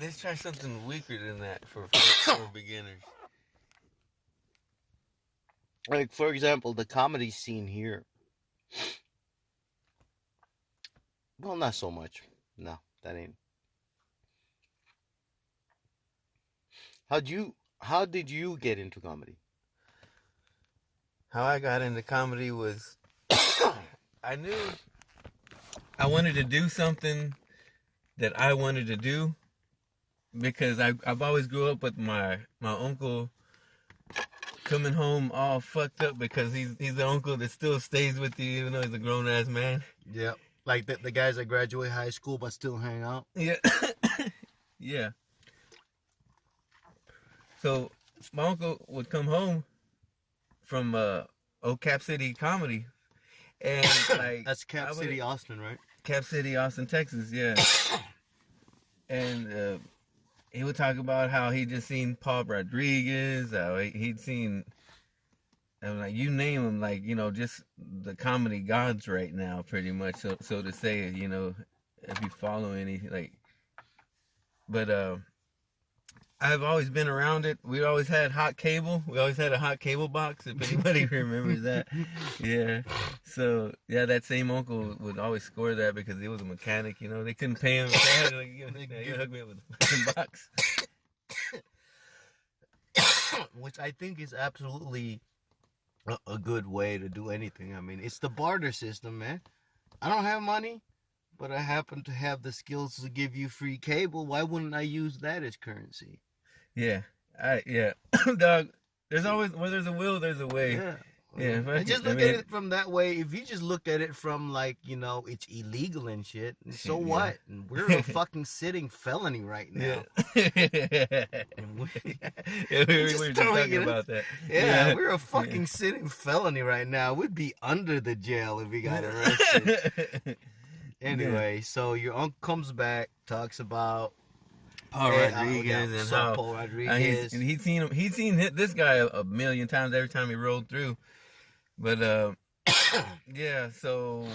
Let's try something weaker than that for beginners. Like, for example, the comedy scene here. Well, not so much. No, that ain't. How did you get into comedy? How I got into comedy was I knew I wanted to do something that I wanted to do because I've always grew up with my uncle coming home all fucked up because he's the uncle that still stays with you even though he's a grown ass man. Yep. Like the guys that graduate high school but still hang out. Yeah. Yeah. So my uncle would come home from old Cap City comedy, and like That's Cap City, Austin, right? Cap City, Austin, Texas, yeah. And he would talk about how he just seen Paul Rodriguez, how he'd seen, and like you name them, like just the comedy gods right now, pretty much. So to say, if you follow any like, but I've always been around it. We always had hot cable. We always had a hot cable box, if anybody remembers that. Yeah. So, yeah, that same uncle would always score that because he was a mechanic, They couldn't pay him. They had to, he hooked me up with a fucking box. Which I think is absolutely a good way to do anything. I mean, it's the barter system, man. I don't have money, but I happen to have the skills to give you free cable. Why wouldn't I use that as currency? Yeah. Dog, there's always, where there's a will, there's a way. Yeah. Yeah. And just look at it from that way. If you just look at it from like, it's illegal and shit, so Yeah. what? And we're a fucking sitting felony right now. Yeah. We were just talking about that. Yeah, we're a fucking sitting felony right now. We'd be under the jail if we got arrested. Anyway, so your uncle comes back, talks about Paul Rodriguez and how Paul Rodriguez. He'd seen this guy a million times every time he rolled through. But yeah, so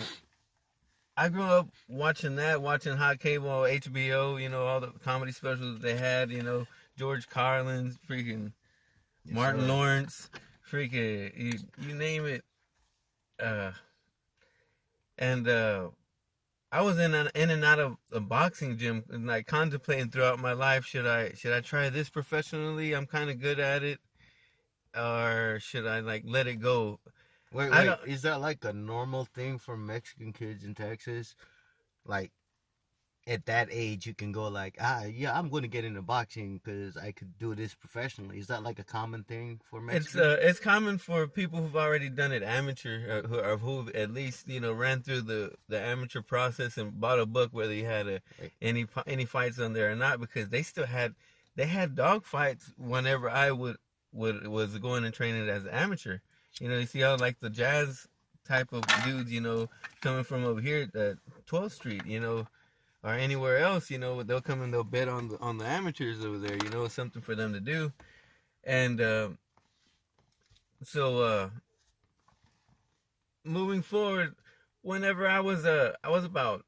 I grew up watching hot cable, HBO, all the comedy specials they had, George Carlin's, freaking Martin Lawrence, freaking you name it. And I was in and out of a boxing gym and like contemplating throughout my life, should I try this professionally? I'm kind of good at it, or should I like let it go? Wait, is that like a normal thing for Mexican kids in Texas? Like at that age, you can go like, yeah, I'm going to get into boxing because I could do this professionally. Is that like a common thing for Mexicans? It's common for people who've already done it amateur, who at least ran through the amateur process and bought a book, whether you had any fights on there or not, because they had dog fights whenever I was going and training as an amateur. You see how like the jazz type of dudes, coming from over here at 12th Street, or anywhere else, they'll come and they'll bet on the amateurs over there, it's something for them to do. And so moving forward, whenever I was about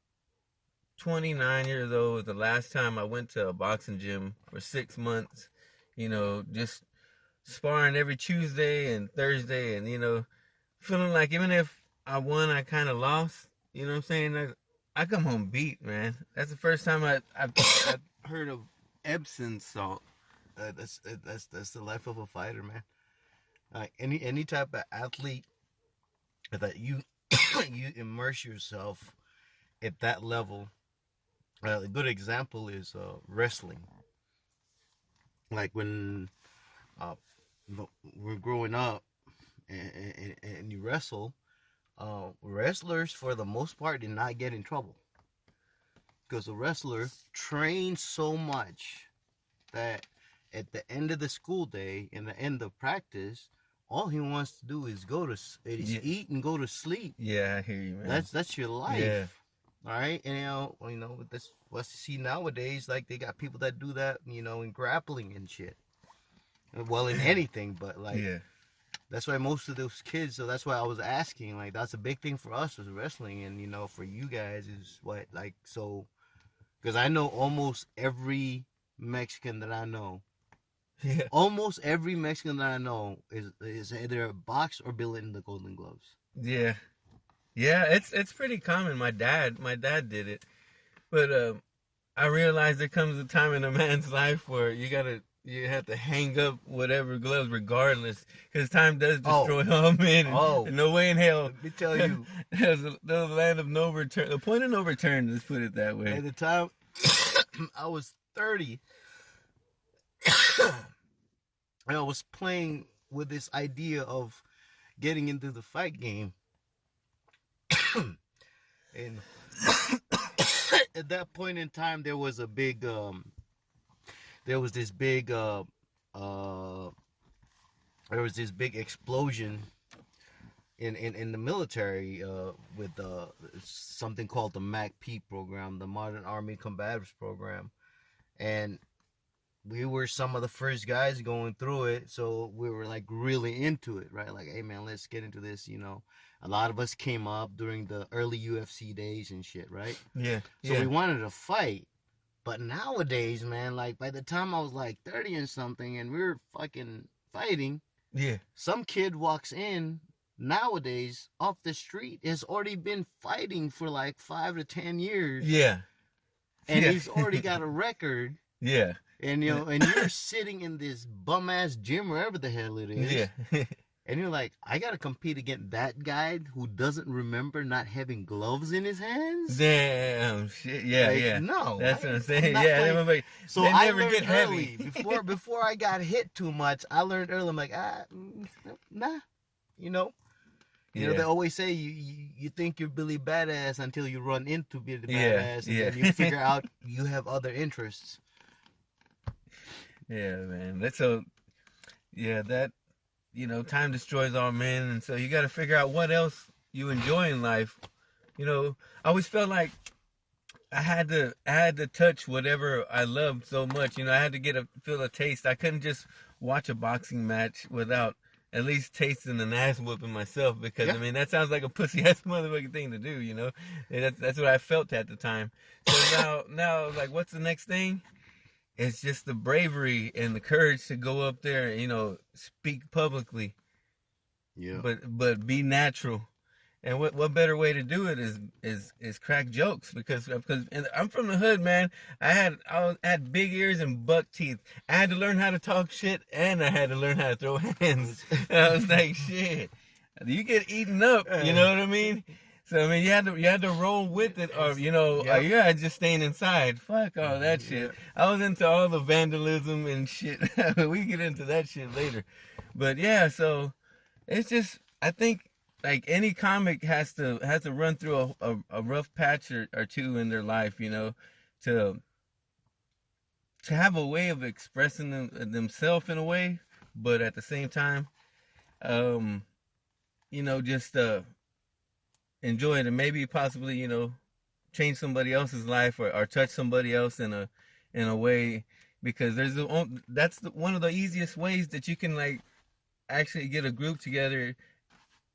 29 years old, was the last time I went to a boxing gym for 6 months, just sparring every Tuesday and Thursday, and feeling like even if I won, I kind of lost. You know what I'm saying? I come home beat, man. That's the first time I've heard of Epsom salt. That's the life of a fighter, man. Like any type of athlete that you you immerse yourself at that level. A good example is wrestling. Like when we're growing up and you wrestle, wrestlers for the most part did not get in trouble because the wrestler trains so much that at the end of the school day and the end of practice, all he wants to do is eat and go to sleep. Yeah, I hear you, man. That's your life. Yeah. All right, and that's what you see nowadays. Like they got people that do that, in grappling and shit. Well, in anything, but like, yeah. That's why most of those kids. So that's why I was asking. Like, that's a big thing for us was wrestling, and for you guys is what like. So, Because I know almost every Mexican that I know. Yeah. Almost every Mexican that I know is either boxed or billed in the Golden Gloves. Yeah. Yeah, it's pretty common. My dad did it. But I realized there comes a time in a man's life where you have to hang up whatever gloves regardless, because time does destroy all men, and no way in hell. Let me tell you, there's a land of no return. The point of no return. Let's put it that way. at the time I was 30, and I was playing with this idea of getting into the fight game, and at that point in time, there was this big explosion in the military with something called the MACP program, the Modern Army Combatives program, and we were some of the first guys going through it, so we were like really into it, right? Like, hey man, let's get into this, you know. A lot of us came up during the early UFC days and shit, right? Yeah. So we wanted to fight. But nowadays, man, like by the time I was like 30 and something and we were fucking fighting, Yeah. some kid walks in nowadays off the street, has already been fighting for like 5 to 10 years. Yeah. And he's already got a record. Yeah. And you know, and you're sitting in this bum ass gym, wherever the hell it is. Yeah. And you're like, I gotta compete against that guy who doesn't remember not having gloves in his hands. Damn shit. Yeah, like, yeah. No, that's what I'm saying. Yeah, so they I never learned get early. heavy. before I got hit too much, I learned early. I'm like, nah, you know. You know, they always say you think you're Billy Badass until you run into Billy Badass, and then you figure out you have other interests. Yeah, man. That's so. Yeah, that. You know, time destroys all men, and so you got to figure out what else you enjoy in life. You know, I always felt like I had to touch whatever I loved so much. You know, I had to feel a taste. I couldn't just watch a boxing match without at least tasting an ass whooping myself, because I mean that sounds like a pussy ass motherfucking thing to do. You know, and that's what I felt at the time. So now like, what's the next thing? It's just the bravery and the courage to go up there and, you know, speak publicly. Yeah. But be natural. And what better way to do it is crack jokes, because I'm from the hood, man. I had big ears and buck teeth. I had to learn how to talk shit, and I had to learn how to throw hands. I was like, shit, you get eaten up. You know what I mean? So I mean, you had to roll with it, or you know, or just staying inside. Fuck all that shit. I was into all the vandalism and shit. We get into that shit later, but yeah. So it's just, I think like any comic has to run through a rough patch or two in their life, you know, to have a way of expressing themselves in a way, but at the same time, you know, just enjoy it, and maybe possibly, you know, change somebody else's life, or touch somebody else in a way, because that's one of the easiest ways that you can like actually get a group together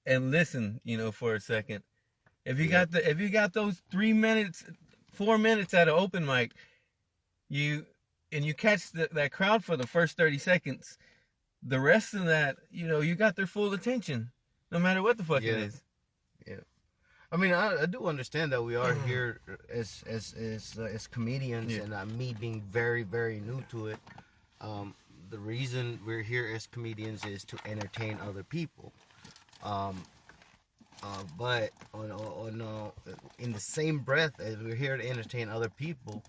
and listen, you know, for a second. If you got those 3 minutes, 4 minutes at an open mic, you catch that crowd for the first 30 seconds, the rest of that, you know, you got their full attention, no matter what the fuck it is. Yeah. I mean, I do understand that we are here as comedians, and me being very, very new to it. The reason we're here as comedians is to entertain other people. But in the same breath as we're here to entertain other people,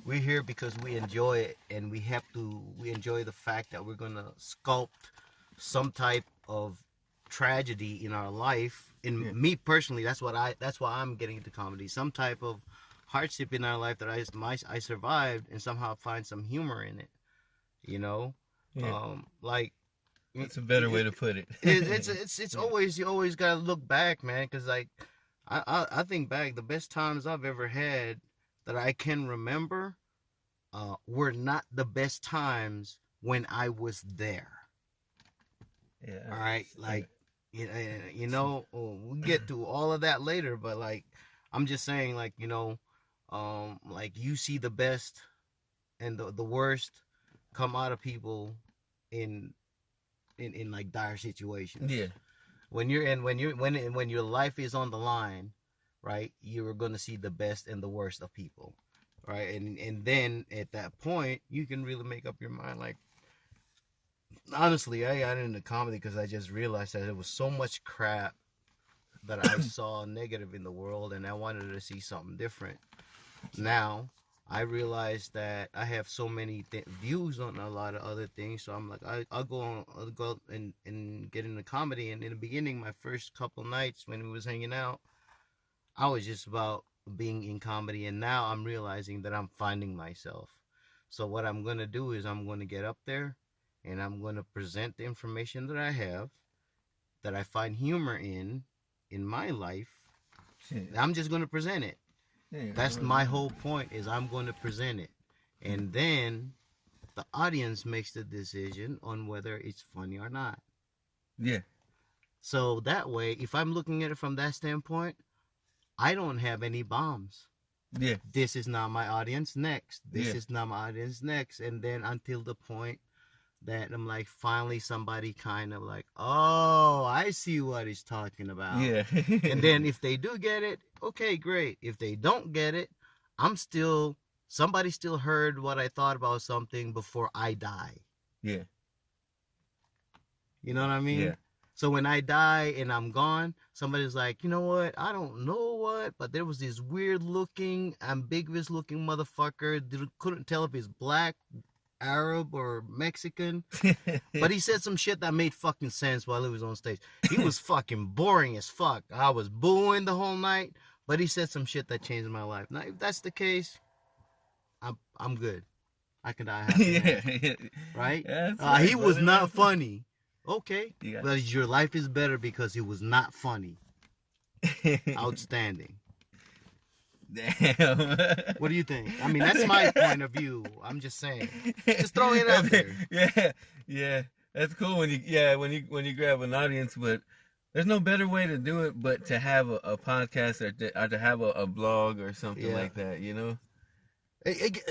we're here because we enjoy it, and we enjoy the fact that we're gonna sculpt some type of tragedy in our life. Me personally, that's why I'm getting into comedy. Some type of hardship in our life that I survived, and somehow find some humor in it. You know, like. It's a better way to put it. It's always, you always gotta look back, man, because like I think back, the best times I've ever had that I can remember were not the best times when I was there. Yeah. All right, like you know, we'll get to all of that later, but like I'm just saying, like, you know, Like you see the best and the worst come out of people in like dire situations. Yeah. When your life is on the line, right? You're gonna see the best and the worst of people, right? And then at that point, you can really make up your mind. Like, honestly, I got into comedy because I just realized that there was so much crap that I saw negative in the world, and I wanted to see something different. Now I realize that I have so many views on a lot of other things, so I'm like, I'll go out and get into comedy. And in the beginning, my first couple nights when we was hanging out, I was just about being in comedy, and now I'm realizing that I'm finding myself. So what I'm gonna do is I'm gonna get up there, and I'm gonna present the information that I have, that I find humor in my life. Yeah. I'm just gonna present it. Yeah, That's my whole point, is I'm going to present it. And then the audience makes the decision on whether it's funny or not. Yeah. So that way, if I'm looking at it from that standpoint, I don't have any bombs. Yeah. This is not my audience next. This Yeah. is not my audience next. And then until the point that I'm like, finally somebody kind of like, oh, I see what he's talking about. Yeah. And then if they do get it, okay, great. If they don't get it, somebody still heard what I thought about something before I die. Yeah. You know what I mean? Yeah. So when I die and I'm gone, somebody's like, you know what? I don't know what, but there was this weird looking, ambiguous looking motherfucker. Couldn't tell if he's black, Arab, or Mexican. But he said some shit that made fucking sense while he was on stage. He was fucking boring as fuck. I was booing the whole night, but he said some shit that changed my life. Now, if that's the case, I'm good. I can die happy. Yeah. Right? Yeah, right, he was brother. not funny. Okay. Yeah. But your life is better because he was not funny. Outstanding. Damn. What do you think? I mean, that's my point of view. I'm just saying. Just throw it out there. Yeah, yeah. That's cool when you grab an audience, but there's no better way to do it but to have a podcast or to have a blog or something like that, you know?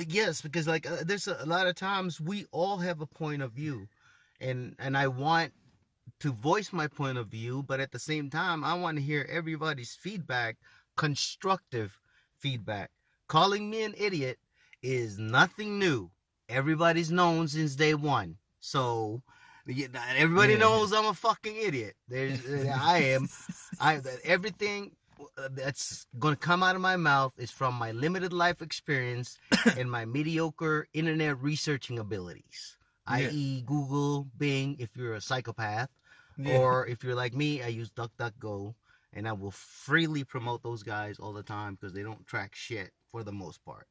Yes, because like there's a lot of times we all have a point of view, and I want to voice my point of view, but at the same time I want to hear everybody's feedback, constructive feedback. Calling me an idiot is nothing new. Everybody's known since day one. So everybody knows I'm a fucking idiot. Everything that's going to come out of my mouth is from my limited life experience and my mediocre internet researching abilities, i.e. Google, Bing, if you're a psychopath, or if you're like me, I use DuckDuckGo. And I will freely promote those guys all the time because they don't track shit for the most part.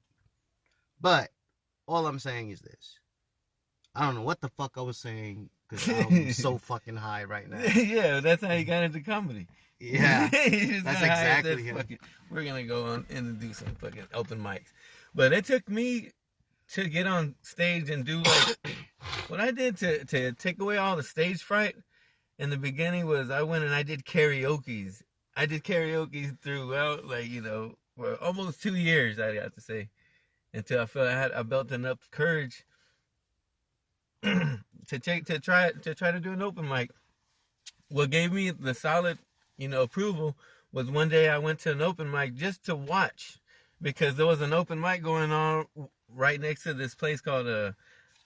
But all I'm saying is this. I don't know what the fuck I was saying because I'm so fucking high right now. Yeah, that's how you got into comedy. Yeah, that's exactly him. We're going to go on and do some fucking open mics. But it took me to get on stage and do like... what I did to take away all the stage fright in the beginning was I went and I did karaoke's. I did karaoke throughout, like, you know, for almost 2 years, I got to say, until I felt I built enough courage to try to do an open mic. What gave me the solid, you know, approval was one day I went to an open mic just to watch, because there was an open mic going on right next to this place called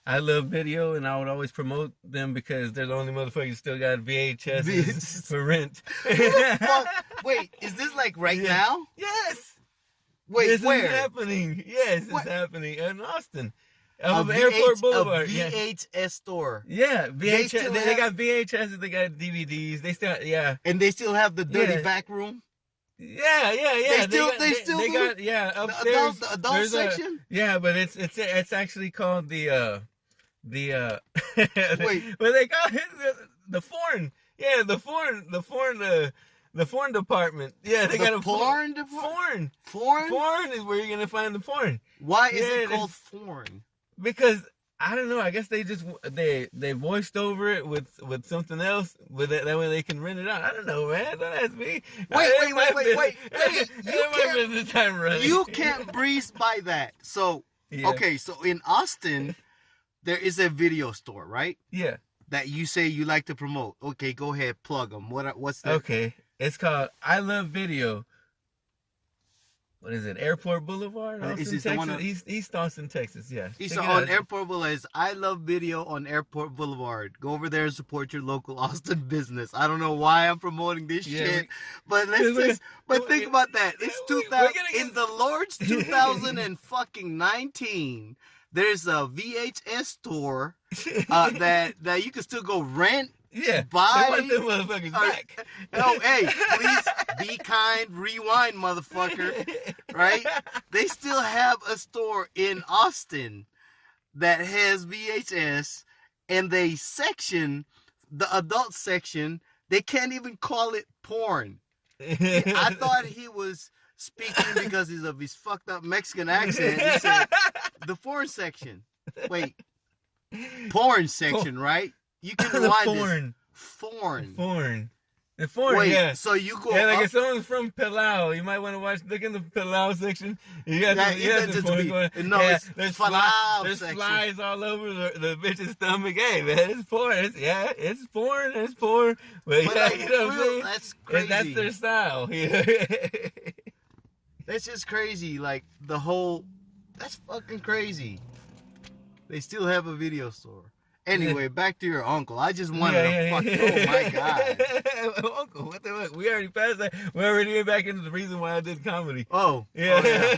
I Love Video, and I would always promote them because they're the only motherfuckers still got VHS for rent. Wait, is this like now? Yes. Wait, this where? Is happening. Yes, it's happening in Austin. Airport Boulevard. A VHS store. Yeah, VHS. They got VHS. They got DVDs. They still, And they say the dirty back room. Yeah. They still got upstairs. The adult section. But it's actually called the Wait. what they call it? The foreign. Yeah, the foreign department. Yeah, they got a porn department. Foreign is where you're gonna find the porn. Why is it called foreign? Because I don't know. I guess they just they voiced over it with something else, with that way they can rent it out. I don't know, man. Don't ask me. Wait. You You can't breeze by that. So, Yeah. okay, so in Austin, there is a video store, right? Yeah. That you say you like to promote. Okay, go ahead, plug them. What's that? Okay. It's called I Love Video. What is it? Airport Boulevard, Austin, Is this the Texas. one on- East Austin, Texas. Yeah. He's Check it on out. Airport Boulevard. I love video on Airport Boulevard. Go over there and support your local Austin business. I don't know why I'm promoting this shit, but think about that. It's 2000 in the Lord's 2019. There's a VHS store that you can still go rent. Yeah. Buy. They want them motherfuckers back. Oh, hey, please be kind. Rewind, motherfucker. Right? They still have a store in Austin that has VHS, and they section, the adult section, they can't even call it porn. I thought he was speaking because of his fucked up Mexican accent. He said, the porn section. Wait. Porn section, right? You can rewind this. Foreign. The foreign, Wait, yeah. so you go Yeah, like up, if someone's from Palau, you might want to look in the Palau section. You got it's there's Palau there's section. flies all over the bitch's stomach. Hey, man, it's porn. It's porn. It's porn. But yeah, like, you know what I'm saying? that's crazy. That's their style. That's just crazy. Like, that's fucking crazy. They still have a video store. Anyway, back to your uncle. I just wanted to fuck. Oh my god, Uncle, what the fuck? We already passed that. We're already back into the reason why I did comedy. Oh, Yeah. oh, yeah.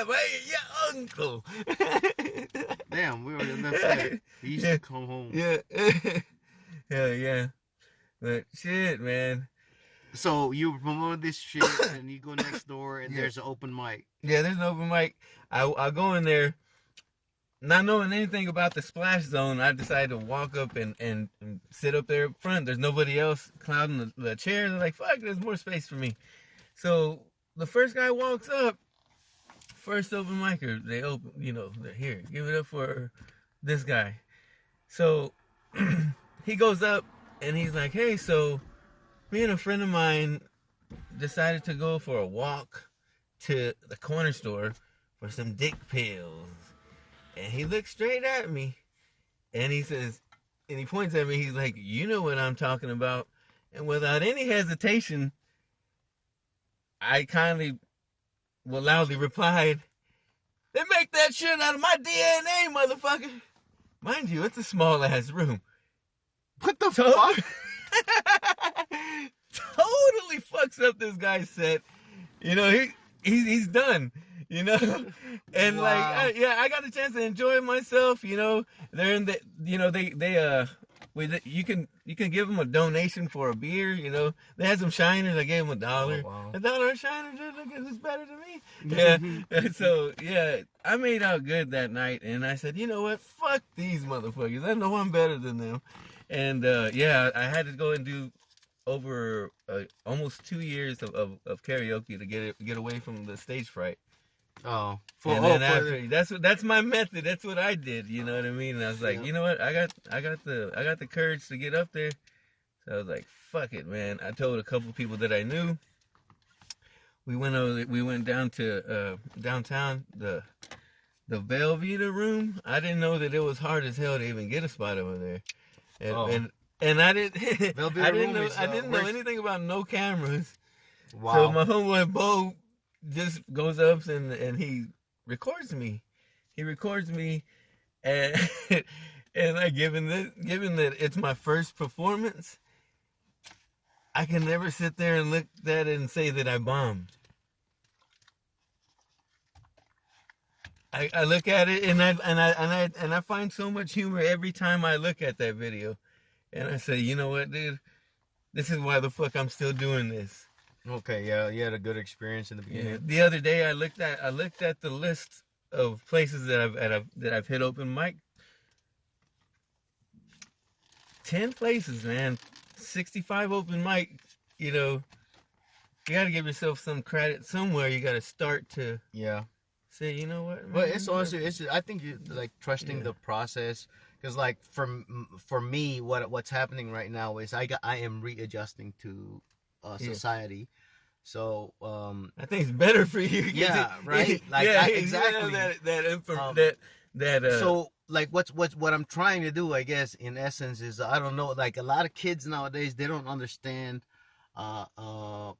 Wait, yeah, uncle. Damn, we already left that. He used to come home. Yeah. Yeah. But shit, man. So you promote this shit, and you go next door, and there's an open mic. Yeah, there's an open mic. I'll go in there. Not knowing anything about the splash zone, I decided to walk up and sit up there up front. There's nobody else clouding the chair. They're like, fuck, there's more space for me. So the first guy walks up, first open micer, they open, they're here. Give it up for this guy. So he goes up and he's like, hey, so me and a friend of mine decided to go for a walk to the corner store for some dick pills. And he looks straight at me, and he says, and he points at me, he's like, you know what I'm talking about. And without any hesitation, I kindly, loudly replied, they make that shit out of my DNA, motherfucker. Mind you, it's a small-ass room. What the fuck? Totally fucks up this guy's set. He's done. And Wow. I got a chance to enjoy myself. They're in the, you can give them a donation for a beer. They had some shiners. I gave them $1. Oh, wow. $1 a shiner, dude, look, it's better than me. Yeah. So I made out good that night, and I said, you know what? Fuck these motherfuckers. I know I'm better than them. And I had to go and do over almost 2 years of karaoke to get away from the stage fright. Oh, that's my method. That's what I did. You know what I mean? And I was like, you know what? I got the courage to get up there. So I was like, fuck it, man. I told a couple people that I knew. We went down to downtown, the Velveeta room. I didn't know that it was hard as hell to even get a spot over there. And I didn't know anything about no cameras. Wow. So my homeboy Bo just goes up and he records me. And and given that it's my first performance, I can never sit there and look at it and say that I bombed. I look at it and I find so much humor every time I look at that video. And I say, you know what, dude? This is why the fuck I'm still doing this. Okay, yeah, you had a good experience in the beginning. Yeah. The other day, I looked at the list of places that I've hit open mic. 10 places, man. 65 open mic. You got to give yourself some credit somewhere. You got to start to say, you know what, man? Well, it's honestly, it's just, I think you like trusting the process, because like for me, what's happening right now is I am readjusting to society. So I think it's better for you. Yeah, right. Like exactly that. So like what I'm trying to do, I guess, in essence, is I don't know. Like a lot of kids nowadays, they don't understand the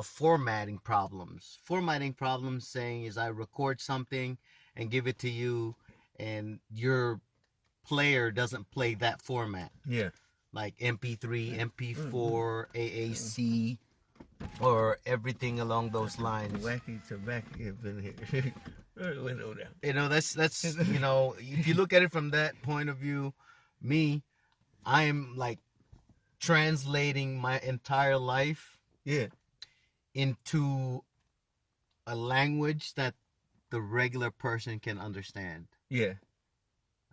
formatting problems. Formatting problems saying is I record something and give it to you, and your player doesn't play that format. Yeah. Like MP3, MP4, AAC, or everything along those lines. Wacky tobacco in here. You know, that's you know, if you look at it from that point of view, me, I am like translating my entire life into a language that the regular person can understand. Yeah.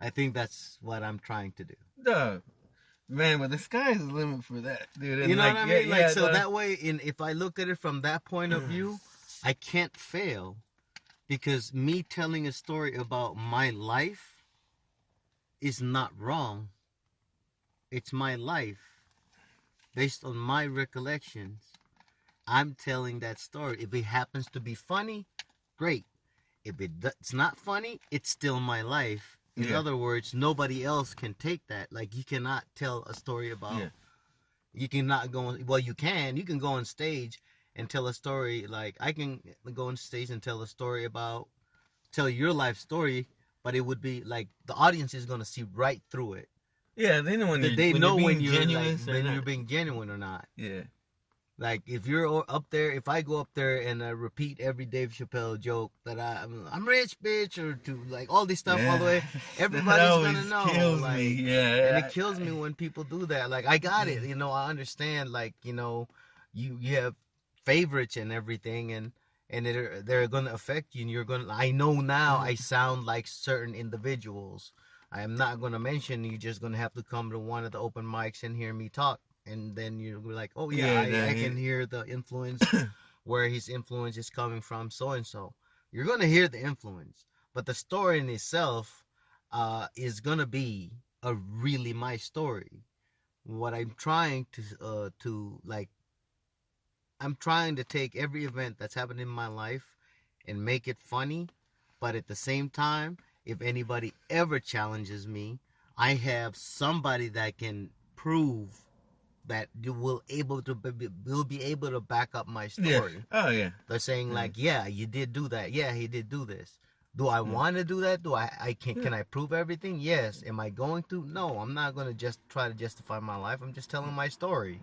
I think that's what I'm trying to do. Dog. Man, but the sky's the limit for that, dude. And you know like, what I mean? Yeah, so that way, if I look at it from that point of view, I can't fail, because me telling a story about my life is not wrong. It's my life. Based on my recollections, I'm telling that story. If it happens to be funny, great. If it's not funny, it's still my life. In other words, nobody else can take that. Like, you cannot tell a story about... You cannot go... Well, you can. You can go on stage and tell a story. Like, I can go on stage and tell a story about... Tell your life story, but it would be like the audience is going to see right through it. Yeah, they know when you're genuine, when you're being genuine or not. Yeah. Like, if you're up there, if I go up there and I repeat every Dave Chappelle joke that I'm rich, bitch, or to like all this stuff all the way, everybody's gonna know. Kills like, me. Yeah. And it kills me when people do that. Like, I got it, you know, I understand. Like, you know, you have favorites and everything, and they're gonna affect you, and you're gonna. I know now I sound like certain individuals. I am not gonna mention. You're just gonna have to come to one of the open mics and hear me talk. And then you're like, oh, yeah, I can hear the influence, where his influence is coming from, so-and-so. You're going to hear the influence. But the story in itself is going to be a really my story. What I'm trying I'm trying to take every event that's happened in my life and make it funny. But at the same time, if anybody ever challenges me, I have somebody that can prove that you will be able to back up my story. Yeah. Oh yeah. They're saying like, yeah, you did do that. Yeah, he did do this. Do I want to do that? Can I prove everything? Yes. Am I going to? No, I'm not going to just try to justify my life. I'm just telling my story.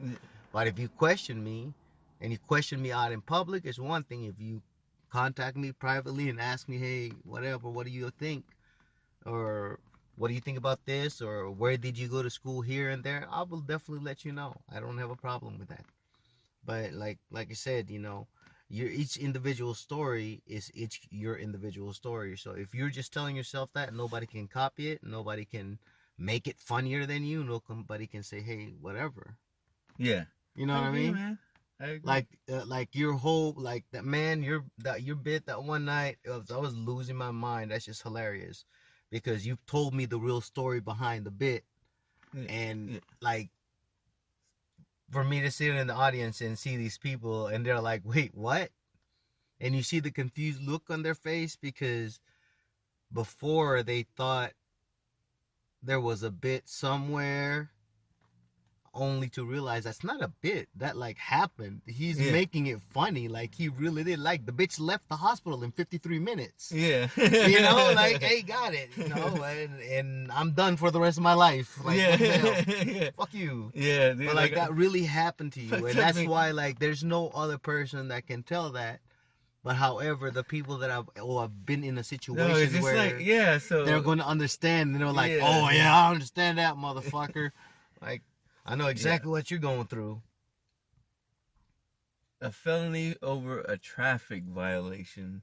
But if you question me, and you question me out in public, it's one thing. If you contact me privately and ask me, hey, whatever, what do you think? Or what do you think about this? Or where did you go to school here and there? I will definitely let you know. I don't have a problem with that. But like I said, you know, each individual story is your individual story. So if you're just telling yourself that, nobody can copy it. Nobody can make it funnier than you. Nobody can say, hey, whatever. Yeah. You know what I mean? Man. I agree. Like your whole, like that, man, your bit that one night, I was losing my mind. That's just hilarious. Because you've told me the real story behind the bit. And, like, for me to sit in the audience and see these people, and they're like, wait, what? And you see the confused look on their face, because before they thought there was a bit somewhere, only to realize that's not a bit. That, like, happened. He's making it funny. Like, he really did. Like, the bitch left the hospital in 53 minutes. Yeah. You know, like, hey, got it. You know, and I'm done for the rest of my life. Like, what the hell? Fuck you. Yeah. Dude, But, like, that really happened to you. And that's why, like, there's no other person that can tell that. But, however, the people that have been in a situation where so they're going to understand. And they're like, oh, yeah, I understand that, motherfucker. Like, I know exactly what you're going through. A felony over a traffic violation.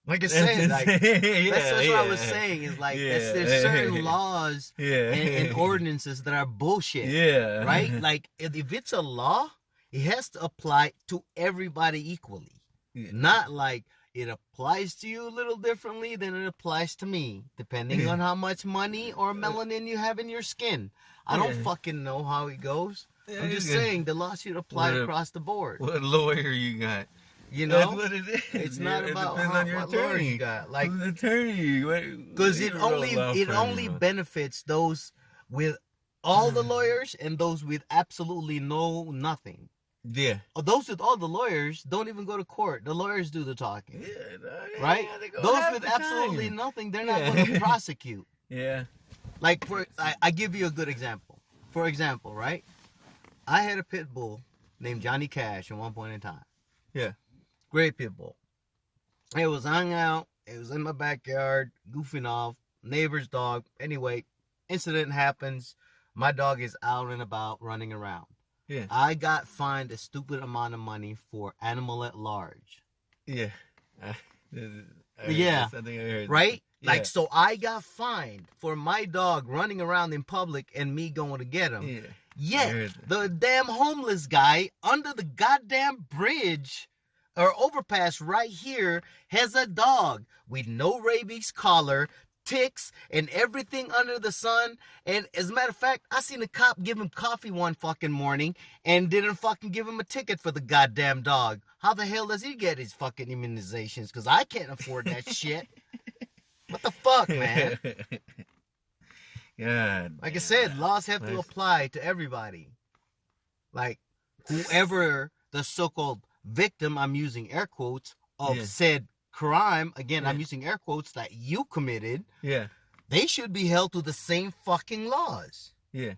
Like I said, like, that's what I was saying. Is like there's certain laws and ordinances that are bullshit. Yeah. Right? Like, if it's a law, it has to apply to everybody equally. Yeah. Not like it applies to you a little differently than it applies to me, depending on how much money or melanin you have in your skin. I don't fucking know how it goes. Yeah, I'm just saying the law should apply across the board. What lawyer you got? You know, that's what it is. It's not about depends on your what lawyers attorney. you got. Like, who's attorney? Because it only benefits those with all the lawyers and those with absolutely nothing. Yeah. Those with all the lawyers don't even go to court. The lawyers do the talking. Yeah, right? Those with absolutely nothing, they're not going to prosecute. Yeah. Like, I give you a good example. For example, right? I had a pit bull named Johnny Cash at one point in time. Yeah. Great pit bull. It was hung out. It was in my backyard, goofing off. Neighbor's dog. Anyway, incident happens. My dog is out and about running around. Yeah. I got fined a stupid amount of money for animal at large. Yeah. Yeah. I think I heard right? Yeah. Like, so I got fined for my dog running around in public and me going to get him. Yeah. Yet, the damn homeless guy under the goddamn bridge or overpass right here has a dog with no rabies collar, ticks, and everything under the sun. And as a matter of fact, I seen a cop give him coffee one fucking morning and didn't fucking give him a ticket for the goddamn dog. How the hell does he get his fucking immunizations? Because I can't afford that shit. What the fuck, man? God. Like I said, laws have to apply to everybody. Like, whoever the so-called victim, I'm using air quotes, of said crime, again, I'm using air quotes, that you committed, they should be held to the same fucking laws. Yeah.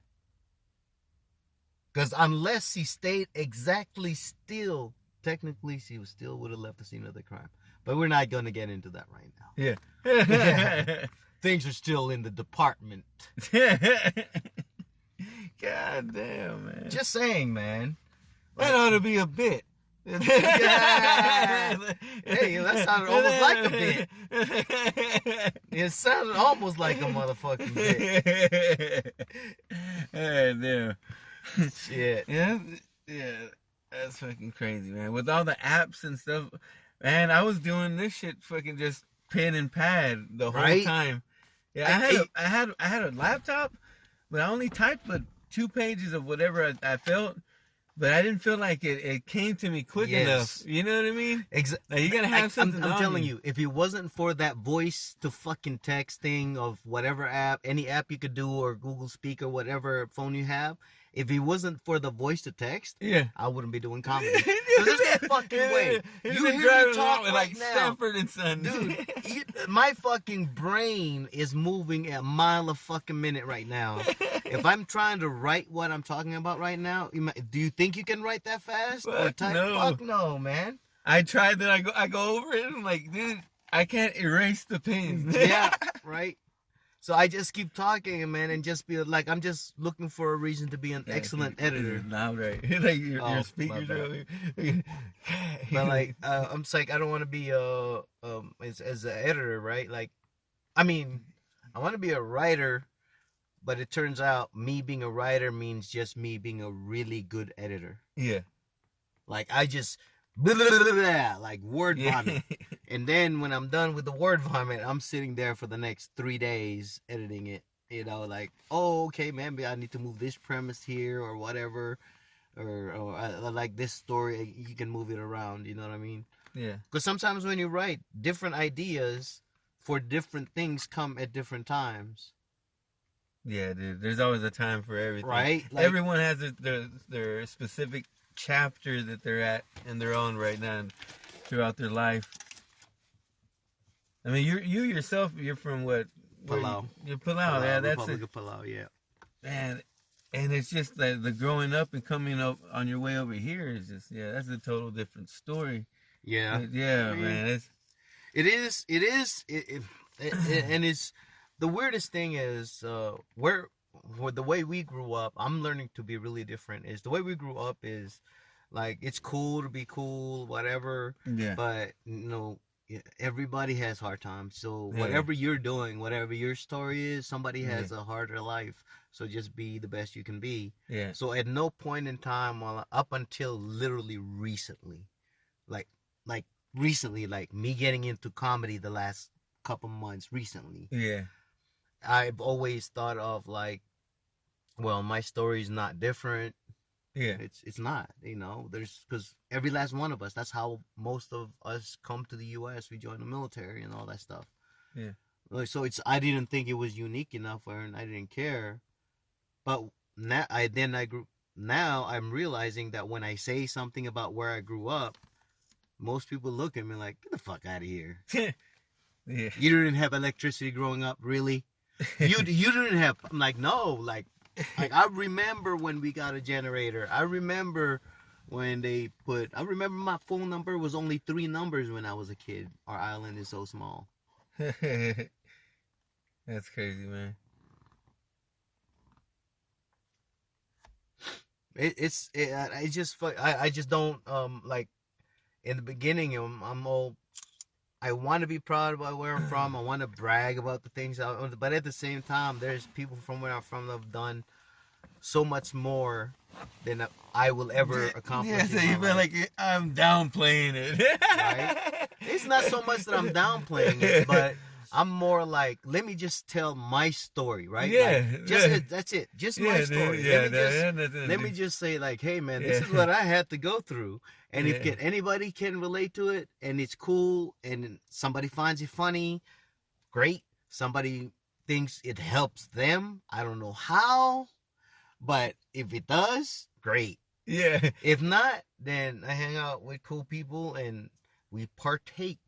Because unless he stayed exactly still, technically she still would have left the scene of the crime. But we're not going to get into that right now. Yeah. Things are still in the department. God damn, man. Just saying, man. That ought to be a bit. Hey, that sounded almost like a bit. It sounded almost like a motherfucking bit. Hey, damn. Shit. Yeah, that's fucking crazy, man. With all the apps and stuff, man, I was doing this shit fucking just pen and pad the whole time. Yeah, I had a laptop, but I only typed like 2 pages of whatever I felt. But I didn't feel like it came to me quick enough. You know what I mean? Exactly. Like, you gotta have something. I'm telling you, if it wasn't for that voice to fucking text thing of whatever app, any app you could do, or Google Speak or whatever phone you have, if it wasn't for the voice to text, I wouldn't be doing comedy. There's no fucking way. You hear me talk right like now, Stanford and Son, dude. My fucking brain is moving at a mile a fucking minute right now. If I'm trying to write what I'm talking about right now, do you think you can write that fast? Or type? No. Fuck no, man. I tried that. I go over it and I'm like, dude, I can't erase the pains. Yeah, right. So I just keep talking, man, and just be like, I'm just looking for a reason to be an excellent editor. Loud, right? Like your speakers are. But like, I'm like, I don't want to be as an editor, right? Like, I mean, I want to be a writer, but it turns out me being a writer means just me being a really good editor. Yeah. Like, I just blah, blah, blah, blah, like word vomit. And then when I'm done with the word vomit, I'm sitting there for the next 3 days editing it. You know, like, oh, okay, maybe I need to move this premise here or whatever. Or I like this story, you can move it around. You know what I mean? Yeah. Because sometimes when you write, different ideas for different things come at different times. Yeah, dude. There's always a time for everything. Right? Like, everyone has their specific chapter that they're at in their own right now throughout their life. I mean, you yourself, you're from what? Palau. You're Palau, yeah. That's Republic of Palau, yeah. Man, and it's just like the growing up and coming up on your way over here is just, that's a total different story. Yeah. Man. It is, and it's, the weirdest thing is, the way we grew up, I'm learning to be really different, is the way we grew up is, like, it's cool to be cool, whatever. Yeah. But, you know, everybody has hard times. So whatever you're doing, whatever your story is, somebody has a harder life. So just be the best you can be. Yeah. So at no point in time, up until literally recently, like recently, like me getting into comedy the last couple months recently, Yeah. I've always thought of like, well, my story's not different. Yeah. It's not, you know. There's because every last one of us. That's how most of us come to the U.S. We join the military and all that stuff. Yeah. Like, so it's I didn't think it was unique enough, or I didn't care. But I grew. Now I'm realizing that when I say something about where I grew up, most people look at me like, "Get the fuck out of here." Yeah. You didn't have electricity growing up, really? You didn't have. I'm like, no, like I remember when we got a generator. I remember when they put. I remember my phone number was only 3 numbers when I was a kid. Our island is so small. That's crazy, man. I just don't like in the beginning. I'm all. I want to be proud about where I'm from. I want to brag about the things, but at the same time, there's people from where I'm from that have done so much more than I will ever accomplish. Yeah, so you feel like I'm downplaying it. Right? It's not so much that I'm downplaying it, but I'm more like, let me just tell my story, right? Yeah, like, that's it. Just my story. Let me just say, like, hey, man, this is what I had to go through, and if anybody can relate to it, and it's cool, and somebody finds it funny, great. Somebody thinks it helps them. I don't know how, but if it does, great. Yeah. If not, then I hang out with cool people and we partake